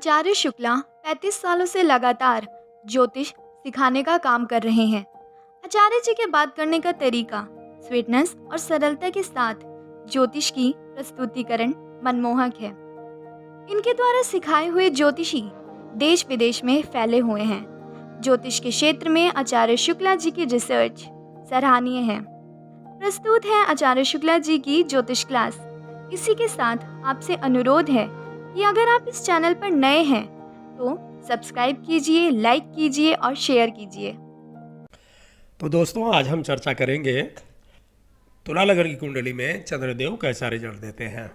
आचार्य शुक्ला 35 सालों से लगातार ज्योतिष सिखाने का काम कर रहे हैं। आचार्य जी के बात करने का तरीका स्वीटनेस और सरलता के साथ ज्योतिष की प्रस्तुतिकरण मनमोहक है। इनके द्वारा सिखाए हुए ज्योतिषी देश विदेश में फैले हुए हैं। ज्योतिष के क्षेत्र में आचार्य शुक्ला जी की रिसर्च सराहनीय है। प्रस्तुत है आचार्य शुक्ला जी की ज्योतिष क्लास। इसी के साथ आपसे अनुरोध है कि अगर आप इस चैनल पर नए हैं तो सब्सक्राइब कीजिए, लाइक कीजिए और शेयर कीजिए। तो दोस्तों, आज हम चर्चा करेंगे तुला लग्न की कुंडली में चंद्रदेव कैसा रिजल्ट देते हैं।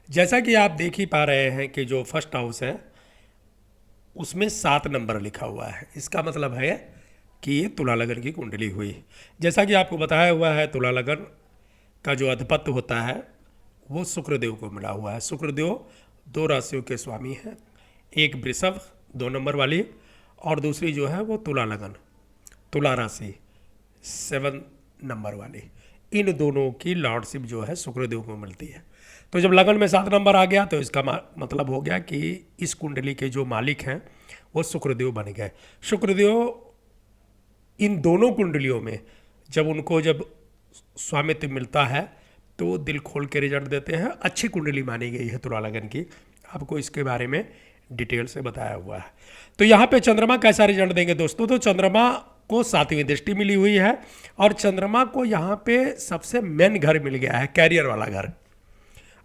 जैसा कि आप देख ही पा रहे हैं कि जो फर्स्ट हाउस है उसमें 7 नंबर लिखा हुआ है। इसका मतलब है कि ये तुला लग्न की कुंडली हुई। जैसा कि आपको बताया हुआ है, तुला लग्न का जो अधिपत्य होता है वो शुक्रदेव को मिला हुआ है। शुक्रदेव 2 राशियों के स्वामी हैं, एक वृषभ 2 नंबर वाली और दूसरी जो है वो तुला लग्न, तुला राशि 7 नंबर वाली। इन दोनों की लॉर्डशिप जो है शुक्रदेव को मिलती है। तो जब लगन में 7 नंबर आ गया तो इसका मतलब हो गया कि इस कुंडली के जो मालिक हैं वो शुक्रदेव बन गए। शुक्रदेव इन दोनों कुंडलियों में जब स्वामित्व मिलता है तो वो दिल खोल के रिजल्ट देते हैं। अच्छी कुंडली मानी गई है तुला लग्न की। आपको इसके बारे में डिटेल से बताया हुआ है। तो यहाँ पे चंद्रमा कैसा रिजल्ट देंगे दोस्तों? तो चंद्रमा को 7वीं दृष्टि मिली हुई है और चंद्रमा को यहाँ पे सबसे मेन घर मिल गया है, कैरियर वाला घर।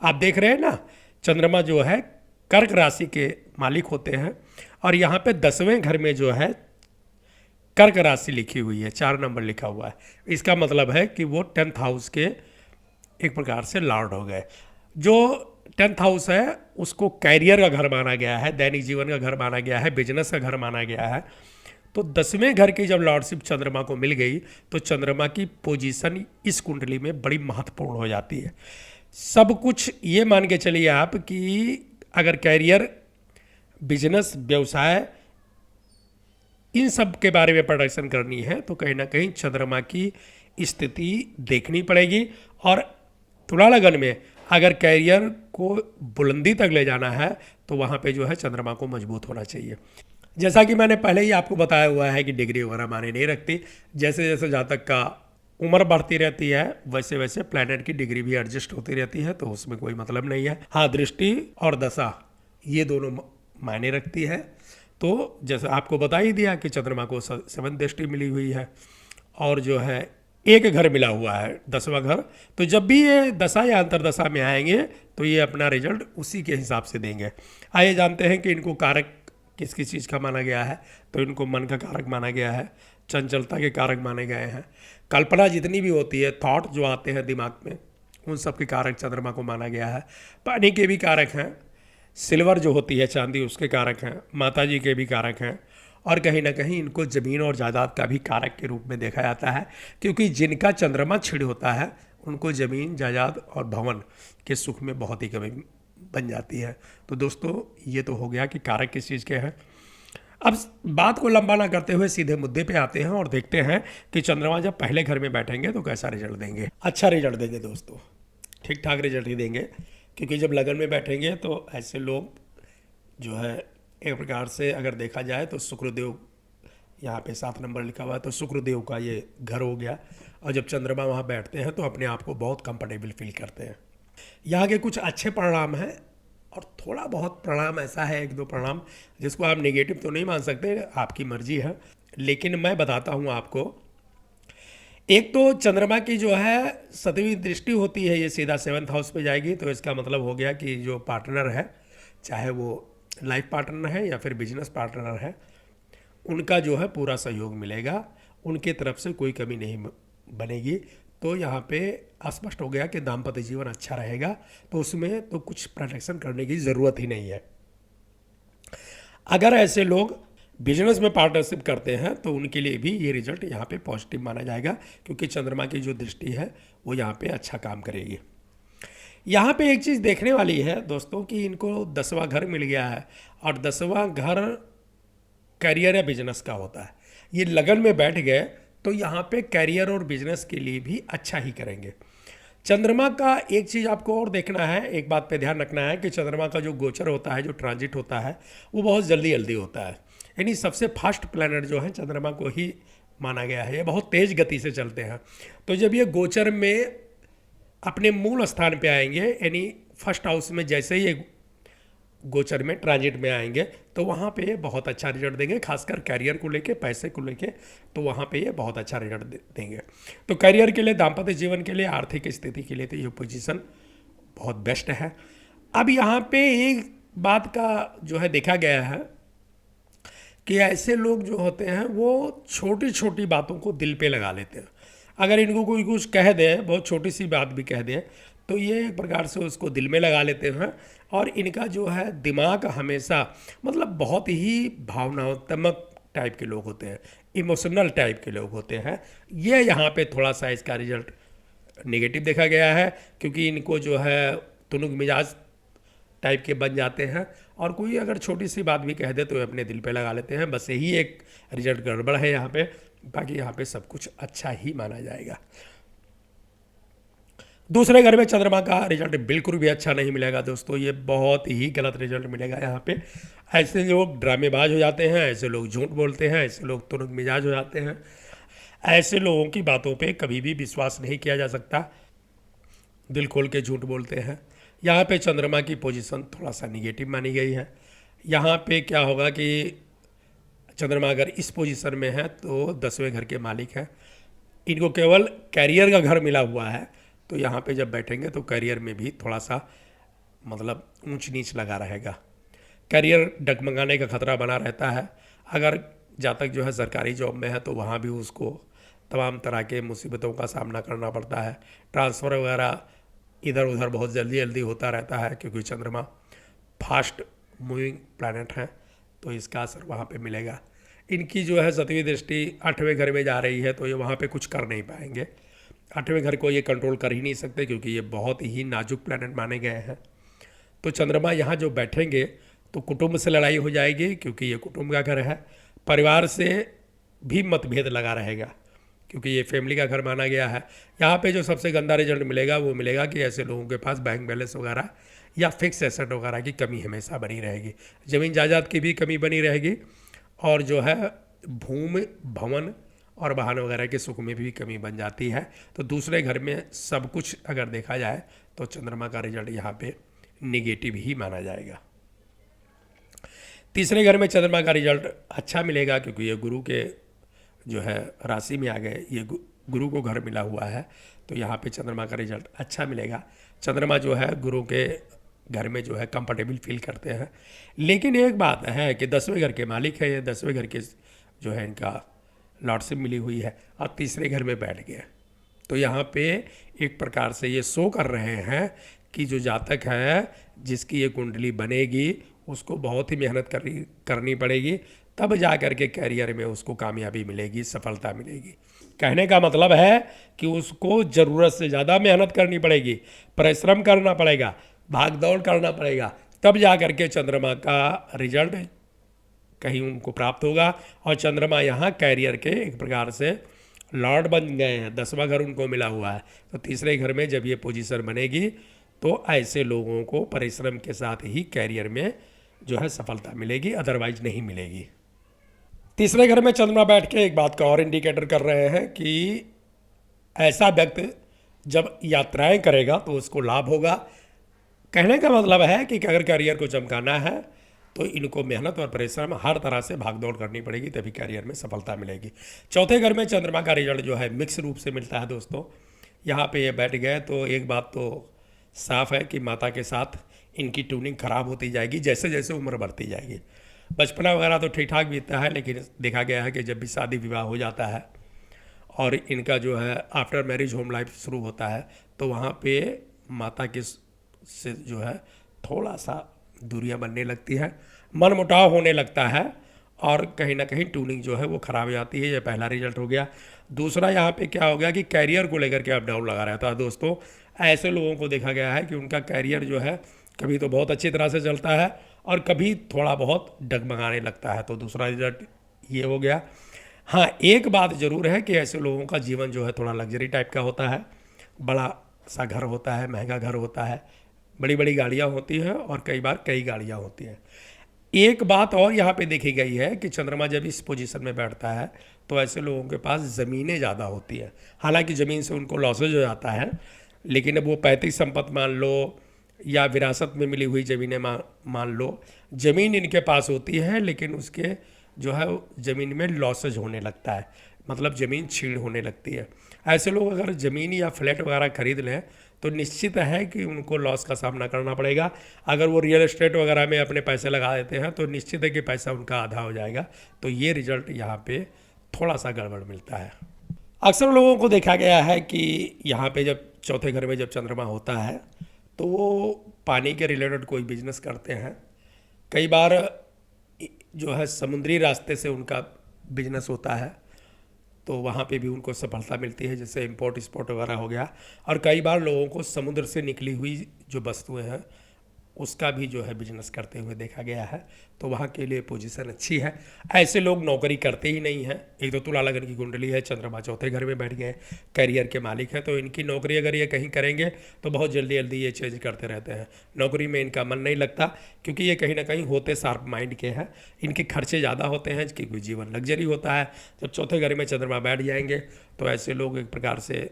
आप देख रहे हैं ना, चंद्रमा जो है कर्क राशि के मालिक होते हैं और यहाँ पे 10वें घर में जो है कर्क राशि लिखी हुई है, 4 नंबर लिखा हुआ है। इसका मतलब है कि वो 10th हाउस के एक प्रकार से लॉर्ड हो गए। जो 10th हाउस है उसको कैरियर का घर माना गया है, दैनिक जीवन का घर माना गया है, बिजनेस का घर माना गया है। तो 10वें घर की जब लॉर्डशिप चंद्रमा को मिल गई तो चंद्रमा की पोजीशन इस कुंडली में बड़ी महत्वपूर्ण हो जाती है। सब कुछ ये मान के चलिए आप कि अगर कैरियर, बिजनेस, व्यवसाय, इन सब के बारे में प्रोडक्शन करनी है तो कहीं ना कहीं चंद्रमा की स्थिति देखनी पड़ेगी। और तुला लग्न में अगर कैरियर को बुलंदी तक ले जाना है तो वहाँ पे जो है चंद्रमा को मजबूत होना चाहिए। जैसा कि मैंने पहले ही आपको बताया हुआ है कि डिग्री वगैरह माने नहीं रखती। जैसे जैसे जातक का उम्र बढ़ती रहती है वैसे वैसे प्लैनेट की डिग्री भी एडजस्ट होती रहती है, तो उसमें कोई मतलब नहीं है। हाँ, दृष्टि और दशा ये दोनों मायने रखती है। तो जैसे आपको बता ही दिया कि चंद्रमा को 7th दृष्टि मिली हुई है और जो है एक घर मिला हुआ है, 10वां घर। तो जब भी ये दशा या अंतरदशा में आएंगे तो ये अपना रिजल्ट उसी के हिसाब से देंगे। आइए जानते हैं कि इनको कारक किस किस चीज़ का माना गया है। तो इनको मन का कारक माना गया है, चंचलता के कारक माने गए हैं, कल्पना जितनी भी होती है, थॉट जो आते हैं दिमाग में, उन सब के कारक चंद्रमा को माना गया है। पानी के भी कारक हैं, सिल्वर जो होती है चांदी उसके कारक हैं, माता जी के भी कारक हैं और कहीं ना कहीं इनको ज़मीन और जायदाद का भी कारक के रूप में देखा जाता है, क्योंकि जिनका चंद्रमा छिड़ होता है उनको ज़मीन, जायदाद और भवन के सुख में बहुत ही कमी बन जाती है। तो दोस्तों, ये तो हो गया कि कारक किस चीज़ के हैं। अब बात को लंबा ना करते हुए सीधे मुद्दे पे आते हैं और देखते हैं कि चंद्रमा जब पहले घर में बैठेंगे तो कैसा रिजल्ट देंगे। अच्छा रिजल्ट देंगे दोस्तों, ठीक ठाक रिजल्ट ही देंगे, क्योंकि जब लगन में बैठेंगे तो ऐसे लोग जो है एक प्रकार से अगर देखा जाए तो शुक्रदेव, यहाँ पे 7 नंबर लिखा हुआ है तो शुक्रदेव का ये घर हो गया। और जब चंद्रमा वहाँ बैठते हैं तो अपने आप को बहुत कंफर्टेबल फील करते हैं। यहाँ के कुछ अच्छे परिणाम हैं और थोड़ा बहुत परिणाम ऐसा है, 1-2 परिणाम जिसको आप नेगेटिव तो नहीं मान सकते, आपकी मर्जी है, लेकिन मैं बताता हूँ आपको। एक तो चंद्रमा की जो है 7वीं दृष्टि होती है, ये सीधा 7th हाउस पे जाएगी। तो इसका मतलब हो गया कि जो पार्टनर है, चाहे वो लाइफ पार्टनर है या फिर बिजनेस पार्टनर है, उनका जो है पूरा सहयोग मिलेगा, उनके तरफ से कोई कमी नहीं बनेगी। तो यहाँ पे स्पष्ट हो गया कि दाम्पत्य जीवन अच्छा रहेगा, तो उसमें तो कुछ प्रोटेक्शन करने की ज़रूरत ही नहीं है। अगर ऐसे लोग बिजनेस में पार्टनरशिप करते हैं तो उनके लिए भी ये रिजल्ट यहाँ पे पॉजिटिव माना जाएगा, क्योंकि चंद्रमा की जो दृष्टि है वो यहाँ पे अच्छा काम करेगी। यहाँ पे एक चीज़ देखने वाली है दोस्तों कि इनको 10वां घर मिल गया है और 10वां घर करियर या बिजनेस का होता है। ये लगन में बैठ गए तो यहाँ पे करियर और बिजनेस के लिए भी अच्छा ही करेंगे। चंद्रमा का एक चीज़ आपको और देखना है, एक बात पे ध्यान रखना है कि चंद्रमा का जो गोचर होता है, जो ट्रांजिट होता है, वो बहुत जल्दी जल्दी होता है। यानी सबसे फास्ट प्लैनेट जो है चंद्रमा को ही माना गया है, ये बहुत तेज़ गति से चलते हैं। तो जब ये गोचर में अपने मूल स्थान पे आएंगे, यानी फर्स्ट हाउस में जैसे ही ये गोचर में ट्रांजिट में आएंगे, तो वहाँ पे ये बहुत अच्छा रिजल्ट देंगे, खासकर कैरियर को लेके, पैसे को लेके, तो वहाँ पे ये बहुत अच्छा रिजल्ट देंगे। तो कैरियर के लिए, दाम्पत्य जीवन के लिए, आर्थिक स्थिति के लिए तो ये पोजीशन बहुत बेस्ट है। अब यहाँ पे एक बात का जो है देखा गया है कि ऐसे लोग जो होते हैं वो छोटी छोटी बातों को दिल पे लगा लेते हैं। अगर इनको कोई कुछ कह दे, बहुत छोटी सी बात भी कह दे, तो ये एक प्रकार से उसको दिल में लगा लेते हैं। और इनका जो है दिमाग हमेशा, मतलब बहुत ही भावनात्मक टाइप के लोग होते हैं, इमोशनल टाइप के लोग होते हैं। ये यहाँ पे थोड़ा सा इसका रिजल्ट नेगेटिव देखा गया है, क्योंकि इनको जो है तुनुक मिजाज टाइप के बन जाते हैं, और कोई अगर छोटी सी बात भी कह दे तो अपने दिल पे लगा लेते हैं। बस यही एक रिजल्ट गड़बड़ है यहाँ पे, बाकी यहाँ पे सब कुछ अच्छा ही माना जाएगा। दूसरे घर में चंद्रमा का रिजल्ट बिल्कुल भी अच्छा नहीं मिलेगा दोस्तों, ये बहुत ही गलत रिजल्ट मिलेगा यहाँ पे। ऐसे लोग ड्रामेबाज हो जाते हैं, ऐसे लोग झूठ बोलते हैं, ऐसे लोग तुरंत मिजाज हो जाते हैं। ऐसे लोगों की बातों पे कभी भी विश्वास नहीं किया जा सकता, दिल खोल के झूठ बोलते हैं। यहाँ पे चंद्रमा की पोजीशन थोड़ा सा निगेटिव मानी गई है। यहाँ पे क्या होगा कि चंद्रमा अगर इस पोजीशन में है तो 10वें घर के मालिक हैं, इनको केवल कैरियर का घर मिला हुआ है, तो यहाँ पे जब बैठेंगे तो करियर में भी थोड़ा सा मतलब ऊंच नीच लगा रहेगा, करियर डगमगाने का खतरा बना रहता है। अगर जातक जो है सरकारी जॉब में है तो वहाँ भी उसको तमाम तरह के मुसीबतों का सामना करना पड़ता है। ट्रांसफ़र वगैरह इधर उधर बहुत जल्दी जल्दी होता रहता है, क्योंकि चंद्रमा फास्ट मूविंग प्लैनेट है, तो इसका असर वहाँ पे मिलेगा। इनकी जो है 7वीं दृष्टि 8वें घर में जा रही है, तो ये वहाँ पे कुछ कर नहीं पाएंगे। 8वें घर को ये कंट्रोल कर ही नहीं सकते, क्योंकि ये बहुत ही नाजुक प्लैनेट माने गए हैं। तो चंद्रमा यहाँ जो बैठेंगे तो कुटुंब से लड़ाई हो जाएगी, क्योंकि ये कुटुंब का घर है। परिवार से भी मतभेद लगा रहेगा, क्योंकि ये फैमिली का घर माना गया है। यहाँ पे जो सबसे गंदा रिजल्ट मिलेगा वो मिलेगा कि ऐसे लोगों के पास बैंक बैलेंस वगैरह या फिक्स एसेट वगैरह की कमी हमेशा बनी रहेगी, ज़मीन जायदाद की भी कमी बनी रहेगी, और जो है भूमि भवन और वाहन वगैरह के सुख में भी कमी बन जाती है। तो दूसरे घर में सब कुछ अगर देखा जाए तो चंद्रमा का रिजल्ट यहाँ पे निगेटिव ही माना जाएगा। तीसरे घर में चंद्रमा का रिजल्ट अच्छा मिलेगा, क्योंकि ये गुरु के जो है राशि में आ गए, ये गुरु को घर मिला हुआ है, तो यहाँ पे चंद्रमा का रिजल्ट अच्छा मिलेगा। चंद्रमा जो है गुरु के घर में जो है कंफर्टेबल फील करते हैं। लेकिन एक बात है कि 10वें घर के मालिक है, ये 10वें घर के जो है इनका लॉर्डशिप मिली हुई है, और तीसरे घर में बैठ गए, तो यहाँ पे एक प्रकार से ये शो कर रहे हैं कि जो जातक है जिसकी ये कुंडली बनेगी उसको बहुत ही मेहनत करनी पड़ेगी, तब जा कर के कैरियर में उसको कामयाबी मिलेगी, सफलता मिलेगी। कहने का मतलब है कि उसको ज़रूरत से ज़्यादा मेहनत करनी पड़ेगी, परिश्रम करना पड़ेगा, भाग दौड़ करना पड़ेगा, तब जा कर के चंद्रमा का रिजल्ट कहीं उनको प्राप्त होगा। और चंद्रमा यहाँ कैरियर के एक प्रकार से लॉर्ड बन गए हैं, 10वां घर उनको मिला हुआ है, तो तीसरे घर में जब ये पोजीशन बनेगी तो ऐसे लोगों को परिश्रम के साथ ही कैरियर में जो है सफलता मिलेगी, अदरवाइज नहीं मिलेगी। तीसरे घर में चंद्रमा बैठ के एक बात का और इंडिकेटर कर रहे हैं कि ऐसा व्यक्ति जब यात्राएं करेगा तो उसको लाभ होगा। कहने का मतलब है कि अगर करियर को चमकाना है तो इनको मेहनत और परिश्रम हर तरह से भागदौड़ करनी पड़ेगी, तभी करियर में सफलता मिलेगी। चौथे घर में चंद्रमा का रिजल्ट जो है मिक्स रूप से मिलता है दोस्तों। यहाँ पे ये बैठ गए तो एक बात तो साफ है कि माता के साथ इनकी ट्यूनिंग खराब होती जाएगी जैसे जैसे उम्र बढ़ती जाएगी। बचपना वगैरह तो ठीक ठाक बीतता है, लेकिन देखा गया है कि जब भी शादी विवाह हो जाता है और इनका जो है आफ्टर मैरिज होम लाइफ शुरू होता है, तो वहाँ पे माता के से जो है थोड़ा सा दूरियां बनने लगती है, मन मुटाव होने लगता है, और कहीं ना कहीं ट्यूनिंग जो है वो ख़राब हो जाती है। ये पहला रिजल्ट हो गया। दूसरा यहाँ पे क्या हो गया कि कैरियर को लेकर के अप डाउन लगा रहता है दोस्तों। ऐसे लोगों को देखा गया है कि उनका कैरियर जो है कभी तो बहुत अच्छी तरह से चलता है और कभी थोड़ा बहुत डगमगाने लगता है, तो दूसरा रिजल्ट ये हो गया। हाँ, एक बात ज़रूर है कि ऐसे लोगों का जीवन जो है थोड़ा लग्जरी टाइप का होता है, बड़ा सा घर होता है, महंगा घर होता है, बड़ी बड़ी गाड़ियाँ होती हैं और कई बार कई गाड़ियाँ होती हैं। एक बात और यहाँ पे देखी गई है कि चंद्रमा जब इस पोजीशन में बैठता है तो ऐसे लोगों के पास ज़मीनें ज़्यादा होती हैं। हालांकि ज़मीन से उनको लॉसेज हो जाता है, लेकिन अब वो पैतृक संपत्ति मान लो या विरासत में मिली हुई ज़मीनें मान लो, ज़मीन इनके पास होती है लेकिन उसके जो है ज़मीन में लॉसेज होने लगता है, मतलब ज़मीन छीड़ होने लगती है। ऐसे लोग अगर ज़मीन या फ्लैट वगैरह खरीद लें तो निश्चित है कि उनको लॉस का सामना करना पड़ेगा। अगर वो रियल एस्टेट वगैरह में अपने पैसे लगा देते हैं तो निश्चित है कि पैसा उनका आधा हो जाएगा। तो ये रिजल्ट यहाँ पे थोड़ा सा गड़बड़ मिलता है। अक्सर लोगों को देखा गया है कि यहाँ पे जब चौथे घर में जब चंद्रमा होता है तो वो पानी के रिलेटेड कोई बिजनेस करते हैं। कई बार जो है समुद्री रास्ते से उनका बिजनेस होता है तो वहाँ पे भी उनको सफलता मिलती है, जैसे इंपोर्ट एक्सपोर्ट वगैरह हो गया। और कई बार लोगों को समुद्र से निकली हुई जो वस्तुएं हैं उसका भी जो है बिजनेस करते हुए देखा गया है, तो वहाँ के लिए पोजीशन अच्छी है। ऐसे लोग नौकरी करते ही नहीं हैं। एक तो तुला लगन की कुंडली है, चंद्रमा चौथे घर में बैठ गए, करियर के मालिक हैं, तो इनकी नौकरी अगर ये कहीं करेंगे तो बहुत जल्दी जल्दी ये चेंज करते रहते हैं। नौकरी में इनका मन नहीं लगता क्योंकि ये कहीं ना कहीं होते शार्प माइंड के हैं। इनके खर्चे ज़्यादा होते हैं क्योंकि जीवन लग्जरी होता है। जब चौथे घर में चंद्रमा बैठ जाएंगे तो ऐसे लोग एक प्रकार से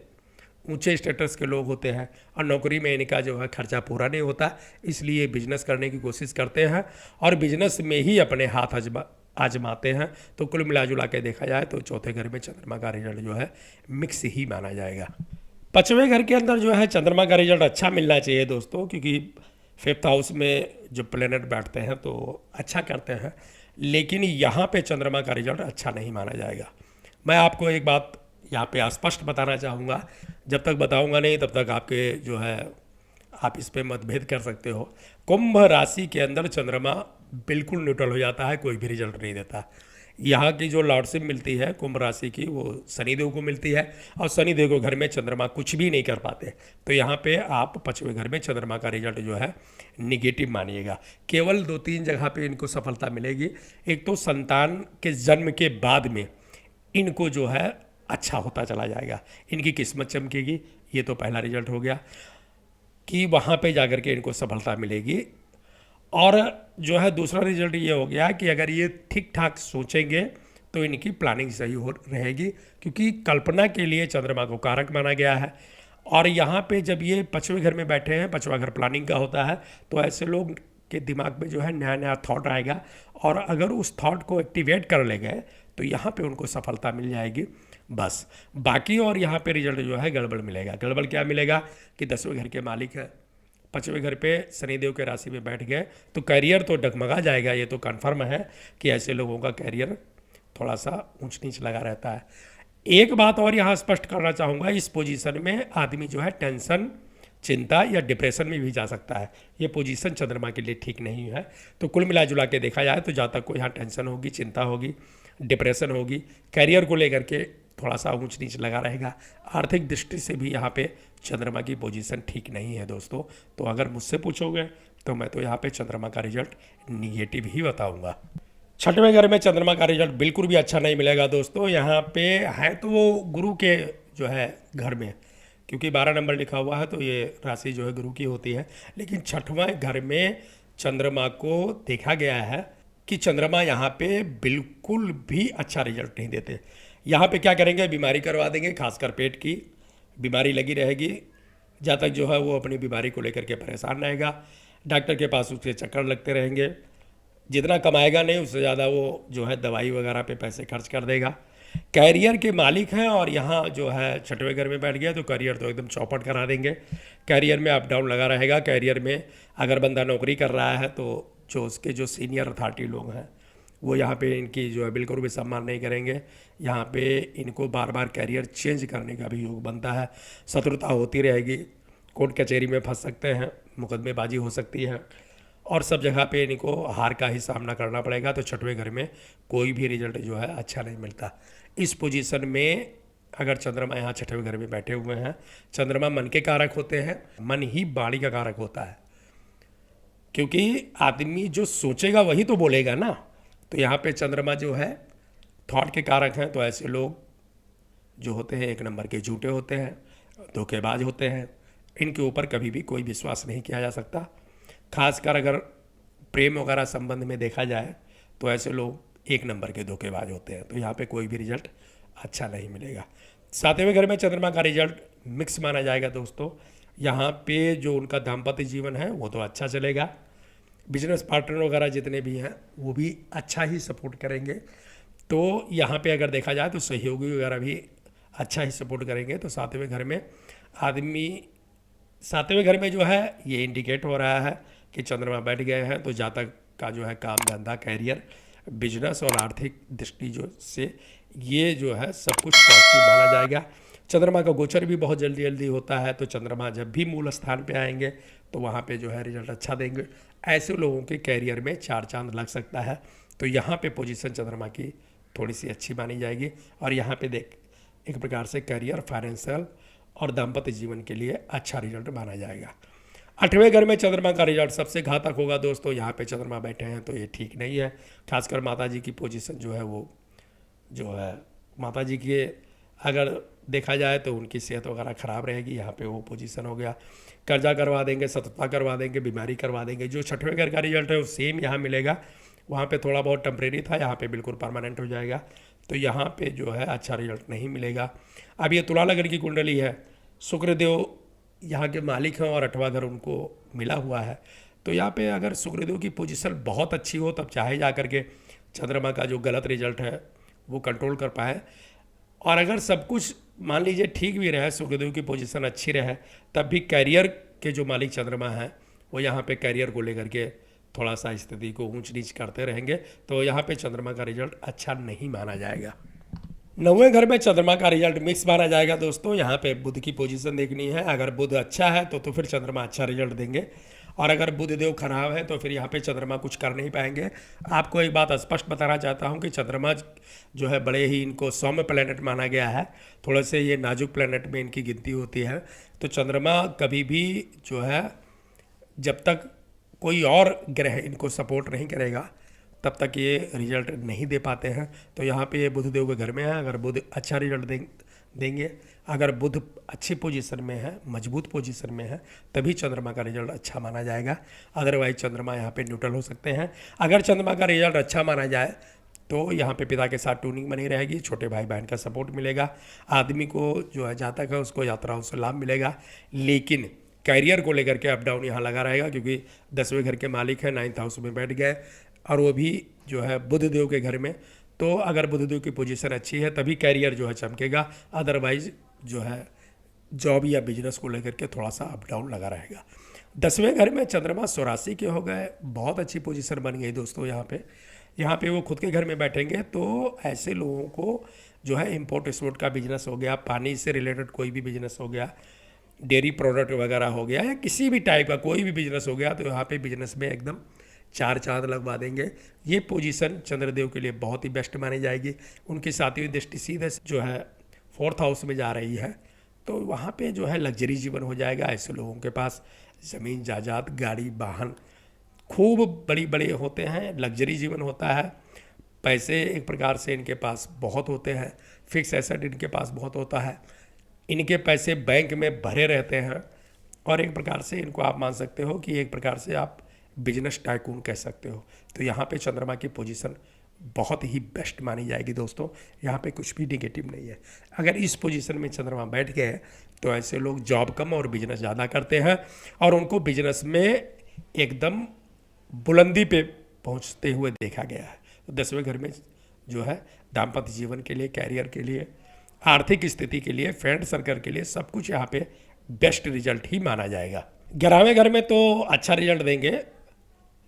ऊंचे स्टेटस के लोग होते हैं और नौकरी में इनका जो है खर्चा पूरा नहीं होता, इसलिए बिजनेस करने की कोशिश करते हैं और बिजनेस में ही अपने हाथ आजमाते हैं। तो कुल मिला जुला के देखा जाए तो चौथे घर में चंद्रमा का रिजल्ट जो है मिक्स ही माना जाएगा। पांचवें घर के अंदर जो है चंद्रमा का रिजल्ट अच्छा मिलना चाहिए दोस्तों, क्योंकि फिफ्थ हाउस में जो प्लेनेट बैठते हैं तो अच्छा करते हैं, लेकिन यहाँ पे चंद्रमा का रिजल्ट अच्छा नहीं माना जाएगा। मैं आपको एक बात यहाँ पे स्पष्ट बताना चाहूँगा, जब तक बताऊँगा नहीं तब तक आपके जो है आप इस पे मतभेद कर सकते हो। कुंभ राशि के अंदर चंद्रमा बिल्कुल न्यूट्रल हो जाता है, कोई भी रिजल्ट नहीं देता। यहाँ की जो लॉर्डशिप मिलती है कुंभ राशि की वो शनिदेव को मिलती है और शनिदेव को घर में चंद्रमा कुछ भी नहीं कर पाते। तो यहाँ पे आप पांचवें घर में चंद्रमा का रिजल्ट जो है निगेटिव मानिएगा। केवल 2-3 जगह पे इनको सफलता मिलेगी। एक तो संतान के जन्म के बाद में इनको जो है अच्छा होता चला जाएगा, इनकी किस्मत चमकेगी। ये तो पहला रिजल्ट हो गया कि वहाँ पे जाकर के इनको सफलता मिलेगी। और जो है दूसरा रिजल्ट ये हो गया कि अगर ये ठीक ठाक सोचेंगे तो इनकी प्लानिंग सही हो रहेगी, क्योंकि कल्पना के लिए चंद्रमा को कारक माना गया है। और यहाँ पे जब ये पांचवें घर में बैठे हैं, पांचवा घर प्लानिंग का होता है, तो ऐसे लोग के दिमाग में जो है नया नया थॉट आएगा और अगर उस थॉट को एक्टिवेट कर ले गए तो यहाँ पे उनको सफलता मिल जाएगी बस। बाकी और यहाँ पे रिजल्ट जो है गड़बड़ मिलेगा। गड़बड़ क्या मिलेगा कि 10वें घर के मालिक हैं, 5वें घर पे शनिदेव के राशि में बैठ गए तो करियर तो डगमगा जाएगा। ये तो कन्फर्म है कि ऐसे लोगों का करियर थोड़ा सा ऊंच नीच लगा रहता है। एक बात और यहाँ स्पष्ट करना चाहूँगा, इस पोजीशन में आदमी जो है टेंशन, चिंता या डिप्रेशन में भी जा सकता है। ये पोजीशन चंद्रमा के लिए ठीक नहीं है। तो कुल मिला जुला के देखा जाए तो जहाँ तक को यहाँ टेंशन होगी, चिंता होगी, डिप्रेशन होगी, करियर को लेकर के थोड़ा सा ऊंच नीच लगा रहेगा। आर्थिक दृष्टि से भी यहाँ पे चंद्रमा की पोजीशन ठीक नहीं है दोस्तों। तो अगर मुझसे पूछोगे तो मैं तो यहाँ पे चंद्रमा का रिजल्ट निगेटिव ही बताऊँगा। 6वें घर में चंद्रमा का रिजल्ट बिल्कुल भी अच्छा नहीं मिलेगा दोस्तों। यहाँ पे है तो वो गुरु के जो है घर में, क्योंकि 12 नंबर लिखा हुआ है तो ये राशि जो है गुरु की होती है। लेकिन 6वें घर में चंद्रमा को देखा गया है कि चंद्रमा यहाँ पे बिल्कुल भी अच्छा रिजल्ट नहीं देते। यहाँ पे क्या करेंगे, बीमारी करवा देंगे, खासकर पेट की बीमारी लगी रहेगी। जहाँ तक जो है वो अपनी बीमारी को लेकर के परेशान रहेगा, डॉक्टर के पास उसके चक्कर लगते रहेंगे। जितना कमाएगा नहीं उससे ज़्यादा वो जो है दवाई वगैरह पे पैसे खर्च कर देगा। कैरियर के मालिक हैं और यहाँ जो है 6वें घर में बैठ गया तो करियर तो एकदम चौपट करा देंगे। कैरियर में अप डाउन लगा रहेगा। कैरियर में अगर बंदा नौकरी कर रहा है तो जो उसके जो सीनियर अथॉरिटी लोग हैं वो यहाँ पे इनकी जो है बिल्कुल भी सम्मान नहीं करेंगे। यहाँ पे इनको बार बार कैरियर चेंज करने का भी योग बनता है। शत्रुता होती रहेगी, कोर्ट कचहरी में फंस सकते हैं, मुकदमेबाजी हो सकती है और सब जगह पे इनको हार का ही सामना करना पड़ेगा। तो 6वें घर में कोई भी रिजल्ट जो है अच्छा नहीं मिलता। इस पोजीशन में अगर चंद्रमा यहाँ 6वें घर में बैठे हुए हैं, चंद्रमा मन के कारक होते हैं, मन ही वाणी का कारक होता है, क्योंकि आदमी जो सोचेगा वही तो बोलेगा ना। तो यहाँ पे चंद्रमा जो है थॉट के कारक हैं। तो ऐसे लोग जो होते हैं 1 नंबर के झूठे होते हैं, धोखेबाज होते हैं, इनके ऊपर कभी भी कोई विश्वास नहीं किया जा सकता। खासकर अगर प्रेम वगैरह संबंध में देखा जाए तो ऐसे लोग एक नंबर के धोखेबाज होते हैं, तो यहाँ पे कोई भी रिजल्ट अच्छा नहीं मिलेगा। 7वें घर में चंद्रमा का रिजल्ट मिक्स माना जाएगा दोस्तों। यहाँ पे जो उनका दाम्पत्य जीवन है वो तो अच्छा चलेगा, बिजनेस पार्टनर वगैरह जितने भी हैं वो भी अच्छा ही सपोर्ट करेंगे। तो यहाँ पे अगर देखा जाए तो सहयोगी वगैरह भी अच्छा ही सपोर्ट करेंगे। तो 7वें घर में आदमी 7वें घर में जो है ये इंडिकेट हो रहा है कि चंद्रमा बैठ गए हैं, तो जातक का जो है काम धंधा कैरियर बिजनेस और आर्थिक दृष्टि जो से ये जो है सब कुछ पॉजिटिव माना जाएगा। चंद्रमा का गोचर भी बहुत जल्दी जल्दी होता है, तो चंद्रमा जब भी मूल स्थान पे आएंगे तो वहाँ पे जो है रिजल्ट अच्छा देंगे। ऐसे लोगों के कैरियर में 4 चांद लग सकता है। तो यहाँ पे पोजीशन चंद्रमा की थोड़ी सी अच्छी मानी जाएगी और यहाँ पे देख एक प्रकार से करियर, फाइनेंशियल और दाम्पत्य जीवन के लिए अच्छा रिजल्ट माना जाएगा। 8वें घर में चंद्रमा का रिजल्ट सबसे घातक होगा दोस्तों। यहाँ पे चंद्रमा बैठे हैं तो ये ठीक नहीं है। खासकर माता जी की पोजीशन जो है वो जो है माता जी की अगर देखा जाए तो उनकी सेहत वगैरह ख़राब रहेगी। यहाँ पे वो पोजीशन हो गया, कर्जा करवा देंगे, सतता करवा देंगे, बीमारी करवा देंगे। जो 6वें घर का रिजल्ट है वो सेम यहाँ मिलेगा। वहाँ पे थोड़ा बहुत टेम्परेरी था, यहाँ पे बिल्कुल परमानेंट हो जाएगा। तो यहाँ पे जो है अच्छा रिजल्ट नहीं मिलेगा। अब ये तुला लग्न की कुंडली है, शुक्रदेव यहाँ के मालिक हैं और 8वां घर उनको मिला हुआ है। तो यहाँ पे अगर शुक्रदेव की पोजीशन बहुत अच्छी हो तब चाहे जा कर के चंद्रमा का जो गलत रिजल्ट है वो कंट्रोल कर पाए। और अगर सब कुछ मान लीजिए ठीक भी रहे, शुक्रदेव की पोजीशन अच्छी रहे, तब भी कैरियर के जो मालिक चंद्रमा हैं वो यहाँ पे कैरियर को लेकर के थोड़ा सा स्थिति को ऊंच नीच करते रहेंगे। तो यहाँ पे चंद्रमा का रिजल्ट अच्छा नहीं माना जाएगा। 9वें घर में चंद्रमा का रिजल्ट मिक्स माना जाएगा दोस्तों। यहाँ पे बुध की पोजीशन देखनी है। अगर बुध अच्छा है तो फिर चंद्रमा अच्छा रिजल्ट देंगे, और अगर बुध देव खराब है तो फिर यहाँ पे चंद्रमा कुछ कर नहीं पाएंगे। आपको एक बात स्पष्ट बताना चाहता हूँ कि चंद्रमा जो है बड़े ही इनको सौम्य प्लैनेट माना गया है, थोड़े से ये नाजुक प्लैनेट में इनकी गिनती होती है। तो चंद्रमा कभी भी जो है जब तक कोई और ग्रह इनको सपोर्ट नहीं करेगा तब तक ये रिजल्ट नहीं दे पाते हैं। तो यहाँ पे ये बुध देव के घर में है, अगर बुध अच्छा रिजल्ट देंगे, अगर बुध अच्छी पोजीशन में है, मजबूत पोजीशन में है, तभी चंद्रमा का रिजल्ट अच्छा माना जाएगा। अदरवाइज चंद्रमा यहाँ पे न्यूट्रल हो सकते हैं। अगर चंद्रमा का रिजल्ट अच्छा माना जाए तो यहाँ पे पिता के साथ ट्यूनिंग बनी रहेगी, छोटे भाई बहन का सपोर्ट मिलेगा, आदमी को जो है जातक है उसको यात्राओं से लाभ मिलेगा। लेकिन कैरियर को लेकर के अप डाउन यहाँ लगा रहेगा, क्योंकि 10वें घर के मालिक हैं, 9th हाउस में बैठ गए और वो भी जो है बुध देव के घर में। तो अगर बुध देव की पोजीशन अच्छी है तभी कैरियर जो है चमकेगा, अदरवाइज जो है जॉब या बिजनेस को लेकर के थोड़ा सा अप डाउन लगा रहेगा। 10वें घर में चंद्रमा 84 के हो गए, बहुत अच्छी पोजीशन बन गई दोस्तों। यहाँ पे वो खुद के घर में बैठेंगे तो ऐसे लोगों को जो है इम्पोर्ट एक्सपोर्ट का बिजनेस हो गया, पानी से रिलेटेड कोई भी बिजनेस हो गया, डेयरी प्रोडक्ट वगैरह हो गया, या किसी भी टाइप का कोई भी बिजनेस हो गया, तो यहाँ पे बिजनेस में एकदम 4 चांद लगवा देंगे। ये पोजीशन चंद्रदेव के लिए बहुत ही बेस्ट मानी जाएगी। उनकी 7वीं दृष्टि सीधे जो है 4th हाउस में जा रही है, तो वहाँ पे जो है लग्जरी जीवन हो जाएगा। ऐसे लोगों के पास ज़मीन जायदाद, गाड़ी, वाहन खूब बड़ी बड़े होते हैं, लग्जरी जीवन होता है। पैसे एक प्रकार से इनके पास बहुत होते हैं, फिक्स एसेट इनके पास बहुत होता है, इनके पैसे बैंक में भरे रहते हैं, और एक प्रकार से इनको आप मान सकते हो कि एक प्रकार से आप बिजनेस टाइकून कह सकते हो। तो यहाँ पे चंद्रमा की पोजीशन बहुत ही बेस्ट मानी जाएगी दोस्तों। यहाँ पे कुछ भी निगेटिव नहीं है। अगर इस पोजीशन में चंद्रमा बैठ गए तो ऐसे लोग जॉब कम और बिजनेस ज़्यादा करते हैं, और उनको बिजनेस में एकदम बुलंदी पे पहुँचते हुए देखा गया है। तो 10वें घर में जो है दाम्पत्य जीवन के लिए, कैरियर के लिए, आर्थिक स्थिति के लिए, फ्रेंड सर्कल के लिए सब कुछ यहाँ पे बेस्ट रिजल्ट ही माना जाएगा। 11वें घर में तो अच्छा रिजल्ट देंगे।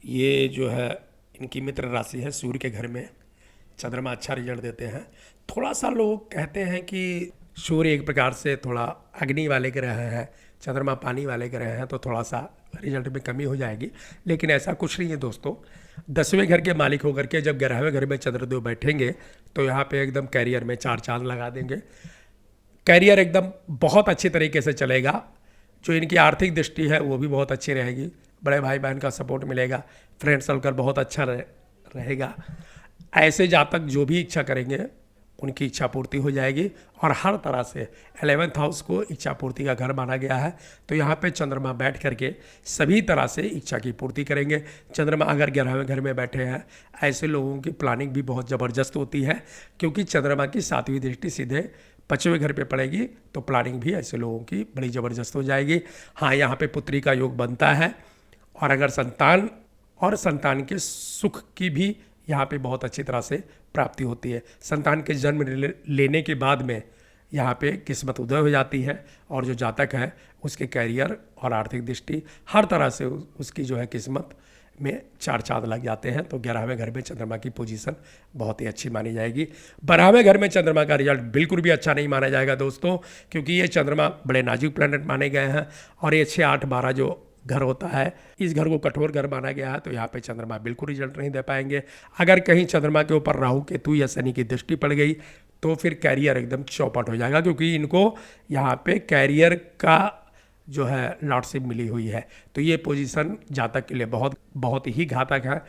ये जो है इनकी मित्र राशि है, सूर्य के घर में चंद्रमा अच्छा रिजल्ट देते हैं। थोड़ा सा लोग कहते हैं कि सूर्य एक प्रकार से थोड़ा अग्नि वाले ग्रह हैं, चंद्रमा पानी वाले ग्रह हैं, तो थोड़ा सा रिजल्ट में कमी हो जाएगी, लेकिन ऐसा कुछ नहीं है दोस्तों। 10वें घर के मालिक होकर के जब 11वें घर में चंद्रदेव बैठेंगे तो यहाँ पे एकदम कैरियर में 4 चांद लगा देंगे। कैरियर एकदम बहुत अच्छी तरीके से चलेगा। जो इनकी आर्थिक दृष्टि है वो भी बहुत अच्छी रहेगी, बड़े भाई बहन का सपोर्ट मिलेगा, फ्रेंड सर्कल बहुत अच्छा रहेगा। ऐसे जातक जो भी इच्छा करेंगे उनकी इच्छा पूर्ति हो जाएगी। और हर तरह से 11th हाउस को इच्छा पूर्ति का घर माना गया है, तो यहाँ पे चंद्रमा बैठ करके सभी तरह से इच्छा की पूर्ति करेंगे। चंद्रमा अगर 11वें घर में बैठे हैं, ऐसे लोगों की प्लानिंग भी बहुत ज़बरदस्त होती है, क्योंकि चंद्रमा की 7वीं दृष्टि सीधे 5वें घर पे पड़ेगी, तो प्लानिंग भी ऐसे लोगों की बड़ी ज़बरदस्त हो जाएगी। हाँ, यहाँ पे पुत्री का योग बनता है, और अगर संतान के सुख की भी यहाँ पे बहुत अच्छी तरह से प्राप्ति होती है। संतान के जन्म लेने के बाद में यहाँ पे किस्मत उदय हो जाती है, और जो जातक है उसके कैरियर और आर्थिक दृष्टि हर तरह से उसकी जो है किस्मत में 4 चांद लग जाते हैं। तो 11वें घर में चंद्रमा की पोजीशन बहुत ही अच्छी मानी जाएगी। 12वें घर में चंद्रमा का रिजल्ट बिल्कुल भी अच्छा नहीं माना जाएगा दोस्तों, क्योंकि ये चंद्रमा बड़े नाजुक प्लैनेट माने गए हैं, और ये 6, 8, 12 जो घर होता है, इस घर को कठोर घर माना गया है, तो यहाँ पे चंद्रमा बिल्कुल रिजल्ट नहीं दे पाएंगे। अगर कहीं चंद्रमा के ऊपर राहु केतु या शनि की दृष्टि पड़ गई तो फिर कैरियर एकदम चौपट हो जाएगा, क्योंकि इनको यहाँ पे कैरियर का जो है लॉर्डशिप मिली हुई है। तो ये पोजीशन जातक के लिए बहुत बहुत ही घातक है।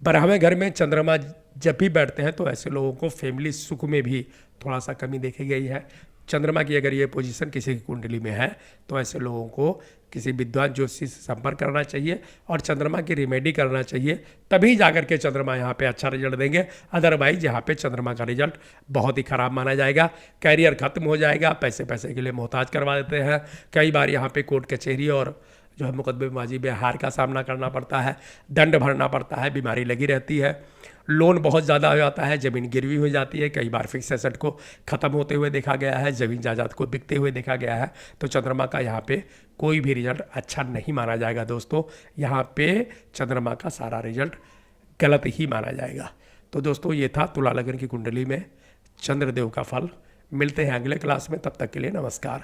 12वें घर में चंद्रमा जब भी बैठते हैं तो ऐसे लोगों को फैमिली सुख में भी थोड़ा सा कमी देखी गई है। चंद्रमा की अगर ये पोजीशन किसी की कुंडली में है तो ऐसे लोगों को किसी विद्वान ज्योतिषी से संपर्क करना चाहिए और चंद्रमा की रिमेडी करना चाहिए, तभी जाकर के चंद्रमा यहाँ पे अच्छा रिजल्ट देंगे। अदरवाइज यहाँ पे चंद्रमा का रिजल्ट बहुत ही खराब माना जाएगा, कैरियर खत्म हो जाएगा, पैसे के लिए मोहताज करवा देते हैं। कई बार यहाँ पे कोर्ट कचहरी और जो है मुकदमेबाजी में हार का सामना करना पड़ता है, दंड भरना पड़ता है, बीमारी लगी रहती है, लोन बहुत ज़्यादा हो जाता है, ज़मीन गिरवी हो जाती है। कई बार फिक्स एसेट को ख़त्म होते हुए देखा गया है, ज़मीन जायदाद को बिकते हुए देखा गया है। तो चंद्रमा का यहाँ पे कोई भी रिजल्ट अच्छा नहीं माना जाएगा दोस्तों, यहाँ पे चंद्रमा का सारा रिजल्ट गलत ही माना जाएगा। तो दोस्तों ये था तुला लग्न की कुंडली में चंद्रदेव का फल। मिलते हैं अगले क्लास में, तब तक के लिए नमस्कार।